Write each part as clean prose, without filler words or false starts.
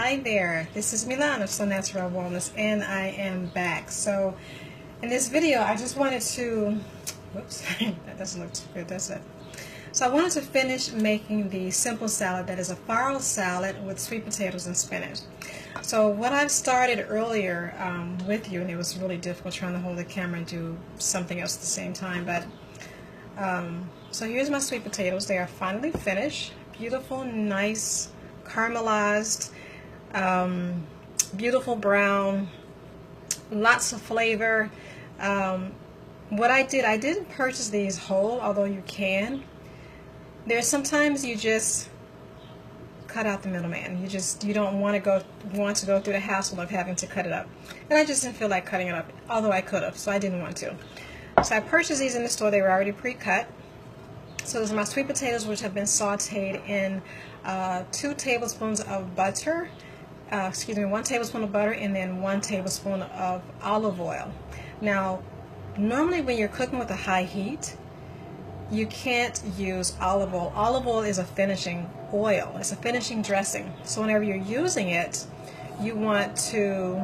Hi there, this is Milan of So Natural Wellness, and I am back. So in this video I just wanted to, whoops, that doesn't look too good, does it? So I wanted to finish making the simple salad that is a farro salad with sweet potatoes and spinach. So what I've started earlier with you, and it was really difficult trying to hold the camera and do something else at the same time, but so here's my sweet potatoes. They are finally finished, beautiful, nice, caramelized, beautiful brown, lots of flavor. What I didn't purchase these whole, although you can. There's sometimes you just cut out the middleman. You don't want to go through the hassle of having to cut it up. And I just didn't feel like cutting it up, although I could have, so I didn't want to. So I purchased these in the store. They were already pre-cut. So those are my sweet potatoes, which have been sauteed in 2 tablespoons of butter, 1 tablespoon of butter, and then 1 tablespoon of olive oil. Now, normally when you're cooking with a high heat, you can't use olive oil. Olive oil is a finishing oil. It's a finishing dressing. So whenever you're using it, you want to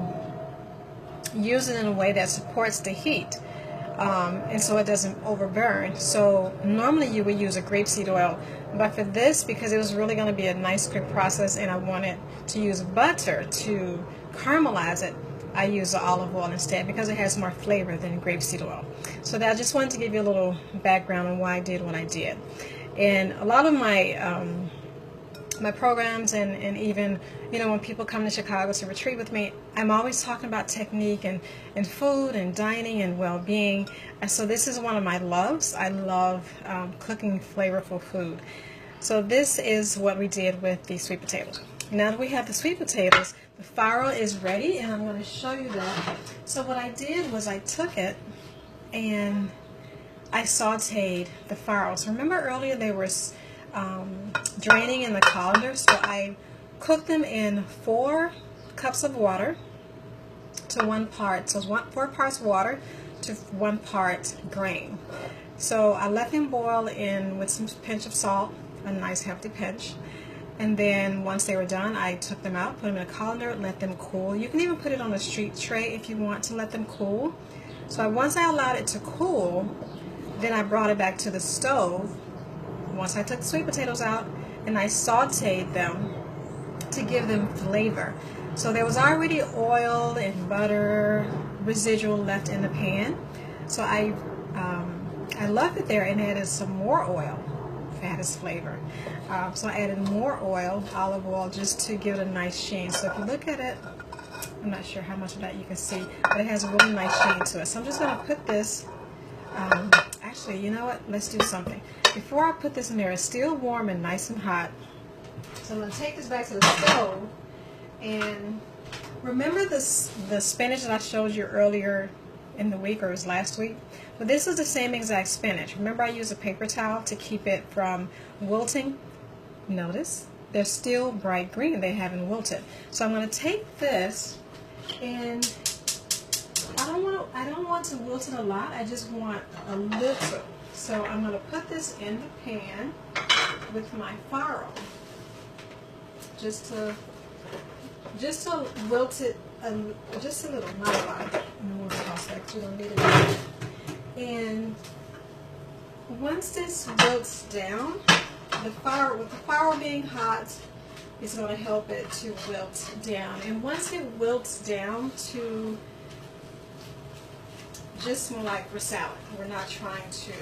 use it in a way that supports the heat. And so it doesn't overburn. So normally you would use a grapeseed oil, but for this, because it was really going to be a nice quick process and I wanted to use butter to caramelize it, I use the olive oil instead because it has more flavor than grapeseed oil. So that I just wanted to give you a little background on why I did what I did. And a lot of my my programs and even, you know, when people come to Chicago to retreat with me, I'm always talking about technique and food and dining and well-being. And so this is one of my loves. I love cooking flavorful food. So this is what we did with the sweet potatoes. Now that we have the sweet potatoes, the farro is ready, and I'm going to show you that. So what I did was I took it and I sauteed the farros. Remember earlier they were draining in the colander, so I cooked them in 4 cups of water to 1 part. So it's 4 parts water to 1 part grain. So I let them boil in with some pinch of salt, a nice hefty pinch. And then once they were done, I took them out, put them in a colander, let them cool. You can even put it on a street tray if you want to let them cool. So once I allowed it to cool, then I brought it back to the stove. Once I took the sweet potatoes out, and I sauteed them to give them flavor. So there was already oil and butter residual left in the pan. So I left it there and added some more oil to add its flavor. So I added more oil, olive oil, just to give it a nice sheen. So if you look at it, I'm not sure how much of that you can see, but it has a really nice sheen to it. So I'm just going to put this, actually, you know what, let's do something. Before I put this in there, it's still warm and nice and hot. So I'm going to take this back to the stove, and remember the spinach that I showed you earlier in the week, or it was last week? But this is the same exact spinach. Remember I used a paper towel to keep it from wilting? Notice they're still bright green. They haven't wilted. So I'm going to take this, and I don't want to wilt it a lot. I just want a little. So I'm going to put this in the pan with my farro, just to wilt it just a little, not a lot. You don't need it. And once this wilts down, with the farro being hot, is going to help it to wilt down. And once it wilts down to just more like for salad, we're not trying to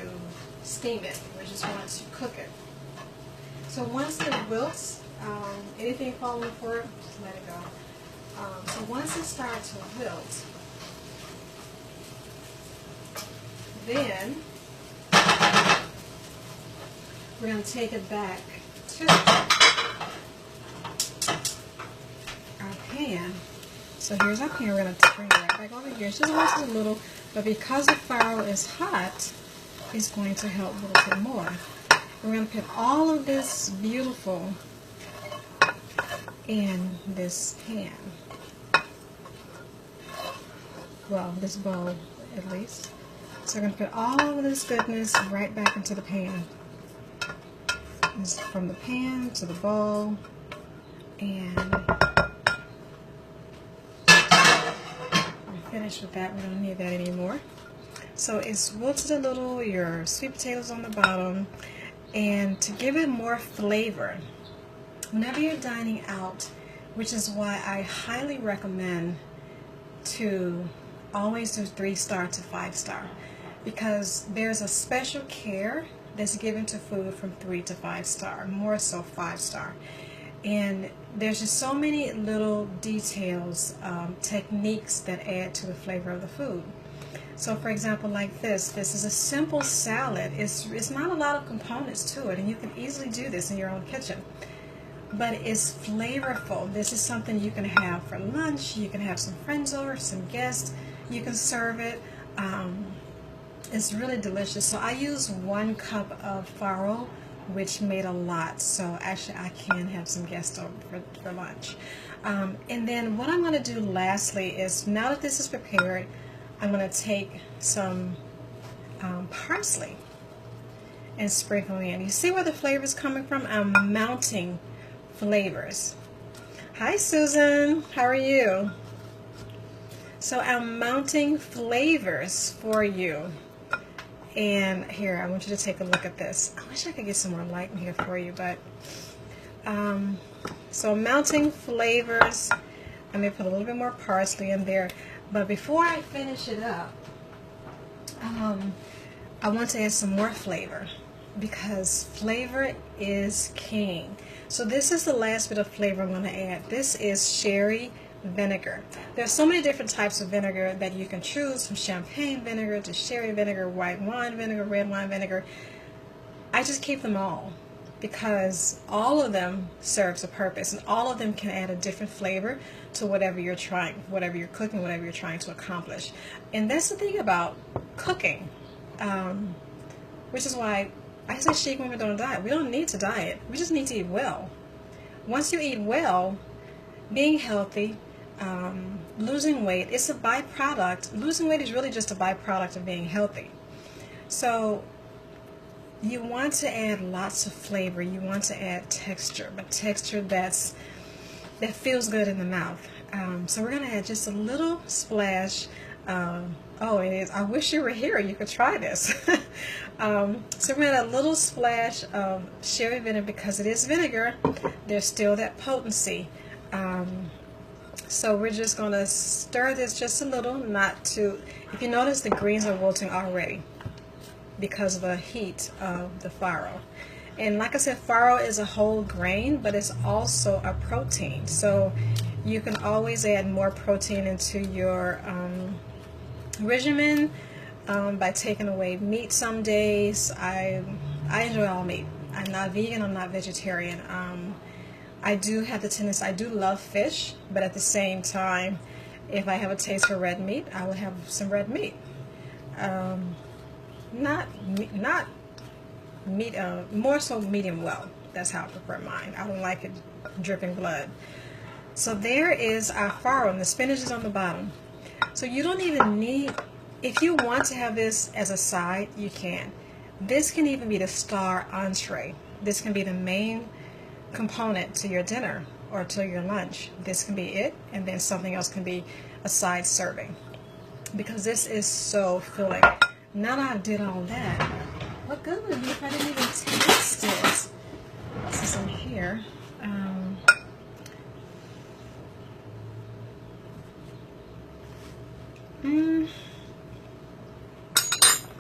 steam it, we just want to cook it. So once it wilts, anything falling apart, just let it go. So once it starts to wilt, then we're going to take it back to our pan. So here's our pan. We're going to bring it right back over here. It's just a little, but because the farro is hot, it's going to help a little bit more. We're going to put all of this beautiful in this pan. Well, this bowl at least. So we're going to put all of this goodness right back into the pan. From the pan to the bowl, and finished with that. We don't need that anymore. So it's wilted a little, your sweet potatoes on the bottom, and to give it more flavor, whenever you're dining out, which is why I highly recommend to always do 3-star to 5-star, because there's a special care that's given to food from 3 to 5-star, more so 5-star. And there's just so many little details, techniques that add to the flavor of the food. So for example, like this is a simple salad. It's not a lot of components to it, and you can easily do this in your own kitchen. But it's flavorful. This is something you can have for lunch. You can have some friends over, some guests. You can serve it. It's really delicious. So I use 1 cup of Farrow, which made a lot. So actually I can have some guests over for lunch. And then what I'm going to do lastly is, now that this is prepared, I'm going to take some parsley and sprinkle in. You see where the flavor is coming from? I'm mounting flavors. Hi Susan, how are you? So I'm mounting flavors for you. And here, I want you to take a look at this. I wish I could get some more light in here for you, but so mounting flavors. I'm going to put a little bit more parsley in there. But before I finish it up, I want to add some more flavor, because flavor is king. So this is the last bit of flavor I'm going to add. This is sherry vinegar. There's so many different types of vinegar that you can choose, from champagne vinegar to sherry vinegar, white wine vinegar, red wine vinegar. I just keep them all, because all of them serves a purpose, and all of them can add a different flavor to whatever you're trying, whatever you're cooking, whatever you're trying to accomplish. And that's the thing about cooking, which is why I say chic women don't diet. We don't need to diet. We just need to eat well. Once you eat well, being healthy, losing weight, it's a byproduct. Losing weight is really just a byproduct of being healthy. So you want to add lots of flavor. You want to add texture, but texture that feels good in the mouth. So we're going to add just a little splash. Oh, it is. I wish you were here. You could try this. So we're going to add a little splash of sherry vinegar, because it is vinegar. There's still that potency. So we're just going to stir this just a little, not too. If you notice, the greens are wilting already because of the heat of the farro. And like I said, farro is a whole grain, but it's also a protein. So you can always add more protein into your regimen by taking away meat some days. I enjoy all meat. I'm not vegan, I'm not vegetarian. I do have the tendency, I do love fish, but at the same time, if I have a taste for red meat, I will have some red meat. Not meat, more so medium well. That's how I prefer mine. I don't like it dripping blood. So there is our farro, and the spinach is on the bottom. So you don't even need, if you want to have this as a side, you can. This can even be the star entree. This can be the main component to your dinner or to your lunch. This can be it, and then something else can be a side serving, because this is so filling. Now that I did all that, what good would it be if I didn't even taste it? This is in here.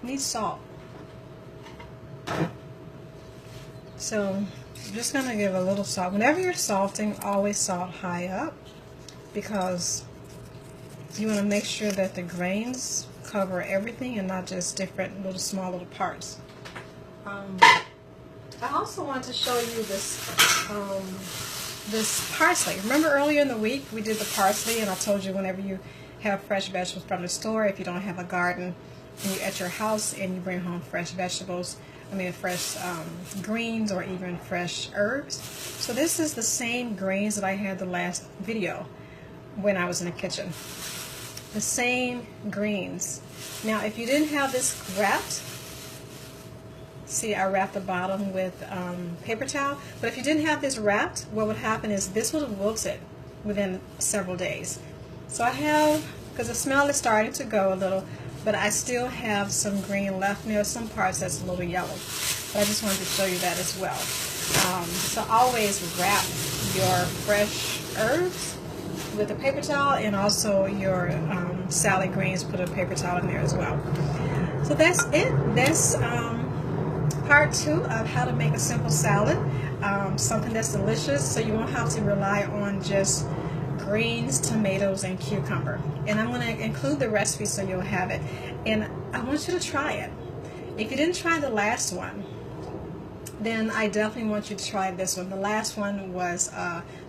Needs salt. So I'm just going to give a little salt. Whenever you're salting, always salt high up, because you want to make sure that the grains cover everything and not just different little small little parts. I also want to show you this this parsley. Remember earlier in the week we did the parsley, and I told you whenever you have fresh vegetables from the store, if you don't have a garden and you're at your house and you bring home fresh vegetables, I mean fresh greens or even fresh herbs. So this is the same greens that I had the last video when I was in the kitchen. The same greens. Now if you didn't have this wrapped, see I wrapped the bottom with paper towel, but if you didn't have this wrapped, what would happen is this would have wilted within several days. So I have because the smell is starting to go a little, but I still have some green left. And there are some parts that's a little yellow, but I just wanted to show you that as well. So always wrap your fresh herbs with a paper towel, and also your salad greens, put a paper towel in there as well. So that's it. That's part 2 of how to make a simple salad, something that's delicious, so you won't have to rely on just greens, tomatoes, and cucumber. And I'm going to include the recipe so you'll have it, and I want you to try it. If you didn't try the last one, then I definitely want you to try this one. The last one was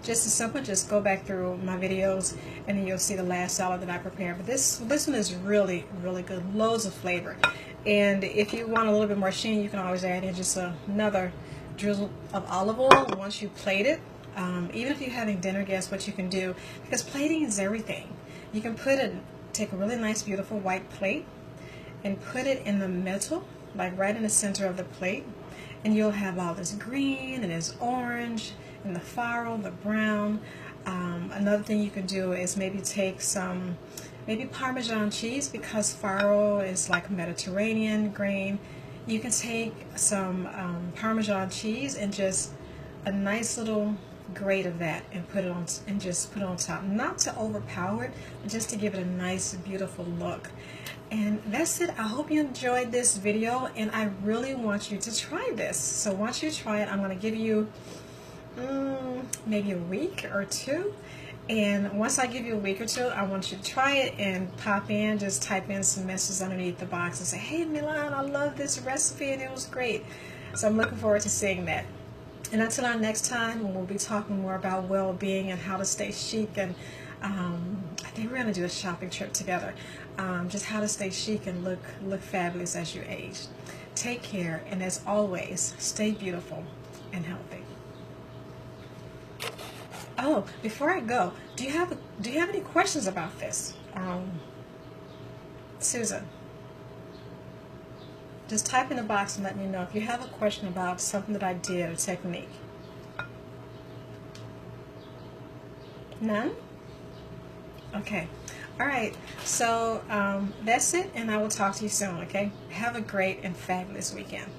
just as simple. Just go back through my videos and then you'll see the last salad that I prepared. But this one is really, really good. Loads of flavor. And if you want a little bit more sheen, you can always add in just another drizzle of olive oil once you plate it. Even if you're having dinner, guess what you can do? Because plating is everything. You can take a really nice, beautiful white plate and put it in the middle, like right in the center of the plate. And you'll have all this green and this orange and the farro, the brown. Another thing you can do is maybe take some, maybe Parmesan cheese, because farro is like Mediterranean grain. You can take some Parmesan cheese and just a nice little grate of that and put it on, and just put it on top. Not to overpower it, but just to give it a nice, beautiful look. And that's it. I hope you enjoyed this video, and I really want you to try this. So once you try it, I'm going to give you maybe a week or 2. And once I give you a week or 2, I want you to try it and pop in, just type in some messages underneath the box and say, hey Milan, I love this recipe and it was great. So I'm looking forward to seeing that. And until our next time, when we'll be talking more about well-being and how to stay chic, and I think we're going to do a shopping trip together. Just how to stay chic and look fabulous as you age. Take care, and as always, stay beautiful and healthy. Oh, before I go, do you have any questions about this, Susan? Just type in the box and let me know if you have a question about something that I did, or technique. None? Okay. All right. So that's it, and I will talk to you soon, okay? Have a great and fabulous weekend.